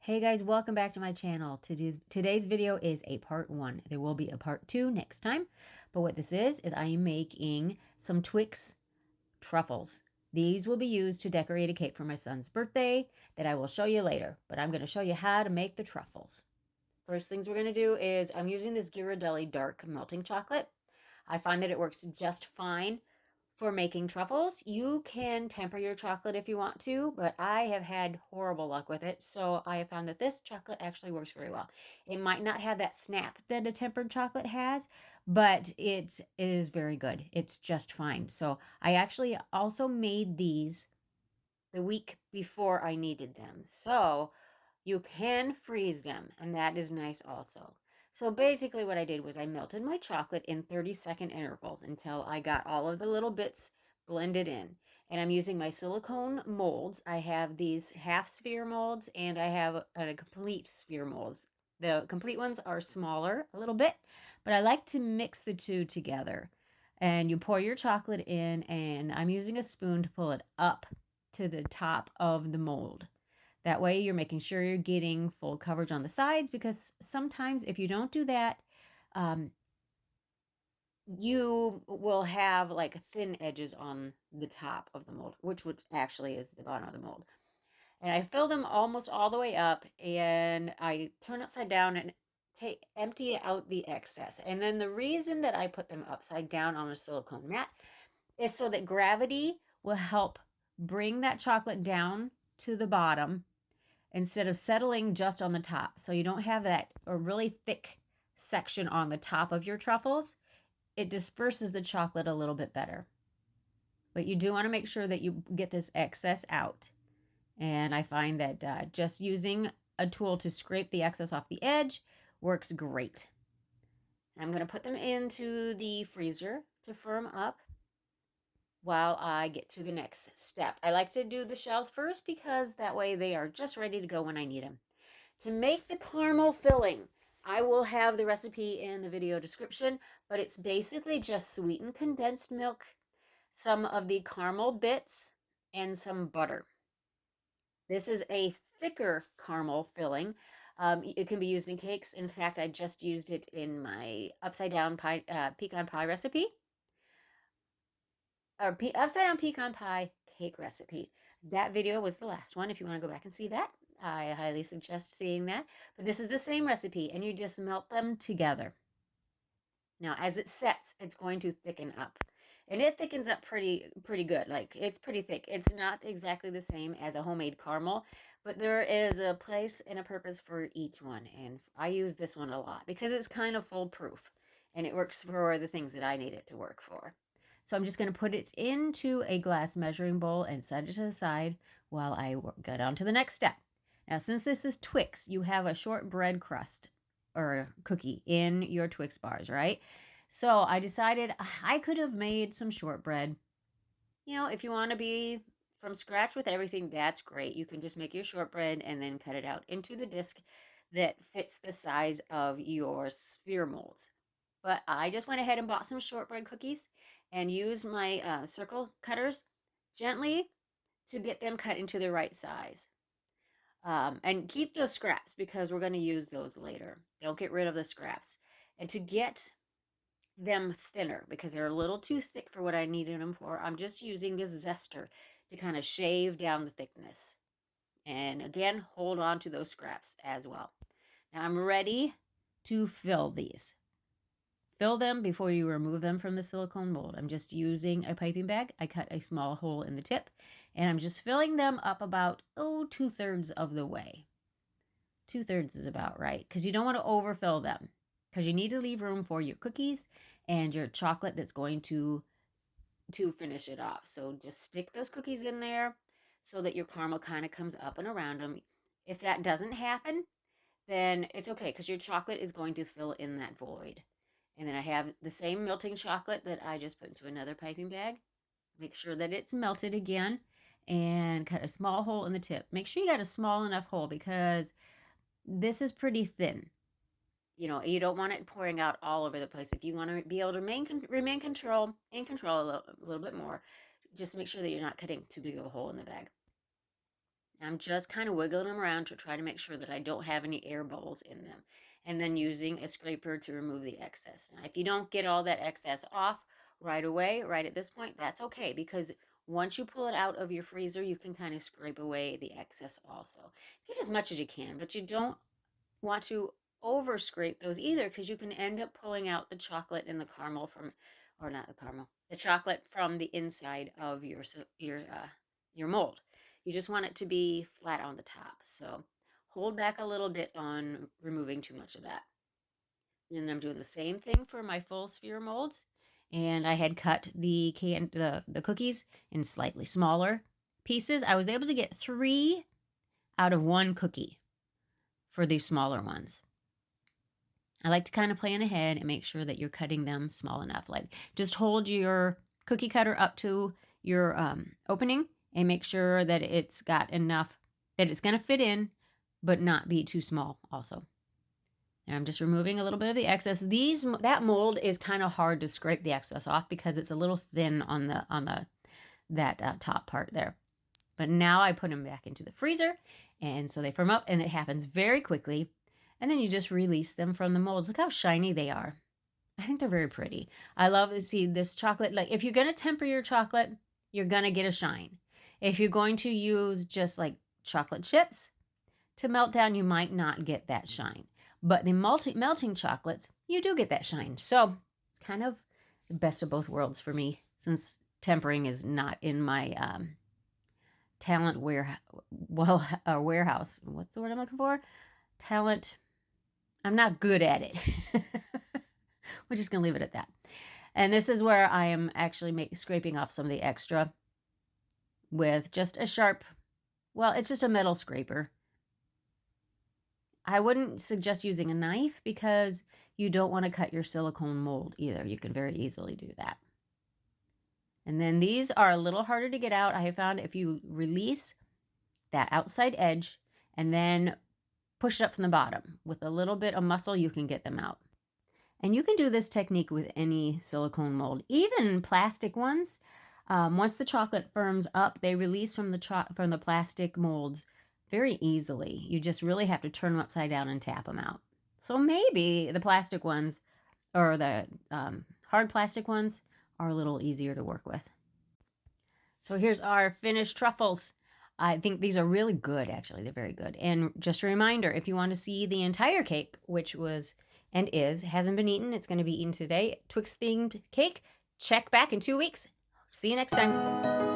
Hey guys, welcome back to my channel. Today's video is a part 1. There will be a part 2 next time. But what this is I am making some Twix Truffles. These will be used to decorate a cake for my son's birthday that I will show you later. But I'm going to show you how to make the truffles. First things we're going to do is I'm using this Ghirardelli dark melting chocolate. I find that it works just fine for making truffles. You can temper your chocolate if you want to, but I have had horrible luck with it. So I have found that this chocolate actually works very well. It might not have that snap that a tempered chocolate has, but it is very good. It's just fine. So I actually also made these the week before I needed them. So you can freeze them, and that is nice also. So basically what I did was I melted my chocolate in 30-second intervals until I got all of the little bits blended in. And I'm using my silicone molds. I have these half sphere molds and I have a complete sphere molds. The complete ones are smaller a little bit, but I like to mix the two together. And you pour your chocolate in, and I'm using a spoon to pull it up to the top of the mold. That way you're making sure you're getting full coverage on the sides, because sometimes if you don't do that, you will have like thin edges on the top of the mold, which actually is the bottom of the mold. And I fill them almost all the way up, and I turn upside down and empty out the excess. And then the reason that I put them upside down on a silicone mat is so that gravity will help bring that chocolate down to the bottom instead of settling just on the top. So you don't have that a really thick section on the top of your truffles. It disperses the chocolate a little bit better. But you do want to make sure that you get this excess out. And I find that just using a tool to scrape the excess off the edge works great. I'm going to put them into the freezer to firm up while I get to the next step. I like to do the shells first because that way they are just ready to go when I need them. To make the caramel filling, I will have the recipe in the video description, but it's basically just sweetened condensed milk, some of the caramel bits, and some butter. This is a thicker caramel filling. It can be used in cakes. In fact, I just used it in my upside down pecan pie recipe, or upside down pecan pie cake recipe. That video was the last one. If you want to go back and see that, I highly suggest seeing that. But this is the same recipe, and you just melt them together. Now, as it sets, it's going to thicken up. And it thickens up pretty good. Like, it's pretty thick. It's not exactly the same as a homemade caramel, but there is a place and a purpose for each one. And I use this one a lot because it's kind of foolproof, and it works for the things that I need it to work for. So I'm just going to put it into a glass measuring bowl and set it to the side while I get on to the next step. Now, since this is Twix, you have a shortbread crust or cookie in your Twix bars, right? So I decided I could have made some shortbread. You know, if you want to be from scratch with everything, that's great. You can just make your shortbread and then cut it out into the disc that fits the size of your sphere molds. But I just went ahead and bought some shortbread cookies and used my circle cutters gently to get them cut into the right size. And keep those scraps because we're going to use those later. Don't get rid of the scraps. And to get them thinner, because they're a little too thick for what I needed them for, I'm just using this zester to kind of shave down the thickness. And again, hold on to those scraps as well. Now I'm ready to fill these. Fill them before you remove them from the silicone mold. I'm just using a piping bag. I cut a small hole in the tip, and I'm just filling them up about, 2/3 of the way. 2/3 is about right, because you don't want to overfill them, because you need to leave room for your cookies and your chocolate that's going to finish it off. So just stick those cookies in there so that your caramel kind of comes up and around them. If that doesn't happen, then it's okay, because your chocolate is going to fill in that void. And then I have the same melting chocolate that I just put into another piping bag. Make sure that it's melted again and cut a small hole in the tip. Make sure you got a small enough hole because this is pretty thin. You know, you don't want it pouring out all over the place. If you want to be able to remain in control a little bit more, just make sure that you're not cutting too big of a hole in the bag. I'm just kind of wiggling them around to try to make sure that I don't have any air bubbles in them. And then using a scraper to remove the excess. Now, if you don't get all that excess off right away, right at this point, that's okay, because once you pull it out of your freezer, you can kind of scrape away the excess also. Get as much as you can, but you don't want to over scrape those either, because you can end up pulling out the chocolate and the caramel from, or not the caramel, the chocolate from the inside of your mold. You just want it to be flat on the top. So hold back a little bit on removing too much of that. And I'm doing the same thing for my full sphere molds. And I had cut the cookies in slightly smaller pieces. I was able to get 3 out of 1 cookie for these smaller ones. I like to kind of plan ahead and make sure that you're cutting them small enough. Like, just hold your cookie cutter up to your opening and make sure that it's got enough that it's going to fit in, but not be too small also. And I'm just removing a little bit of the excess. That mold is kind of hard to scrape the excess off because it's a little thin on that top part there. But now I put them back into the freezer, and so they firm up, and it happens very quickly. And then you just release them from the molds. Look how shiny they are. I think they're very pretty. I love to see this chocolate. Like, if you're going to temper your chocolate, you're going to get a shine. If you're going to use just like chocolate chips to melt down, you might not get that shine. But the melting chocolates, you do get that shine. So it's kind of the best of both worlds for me, since tempering is not in my talent warehouse. What's the word I'm looking for? Talent. I'm not good at it. We're just going to leave it at that. And this is where I am actually scraping off some of the extra with just a sharp, well, it's just a metal scraper. I wouldn't suggest using a knife because you don't want to cut your silicone mold either. You can very easily do that. And then these are a little harder to get out. I have found if you release that outside edge and then push it up from the bottom with a little bit of muscle, you can get them out. And you can do this technique with any silicone mold, even plastic ones. Once the chocolate firms up, they release from the plastic molds very easily. You just really have to turn them upside down and tap them out. So maybe the plastic ones, or the hard plastic ones, are a little easier to work with. So here's our finished truffles. I think these are really good, actually. They're very good. And just a reminder, if you want to see the entire cake, which was and hasn't been eaten, it's going to be eaten today, Twix themed cake, check back in 2 weeks. See you next time.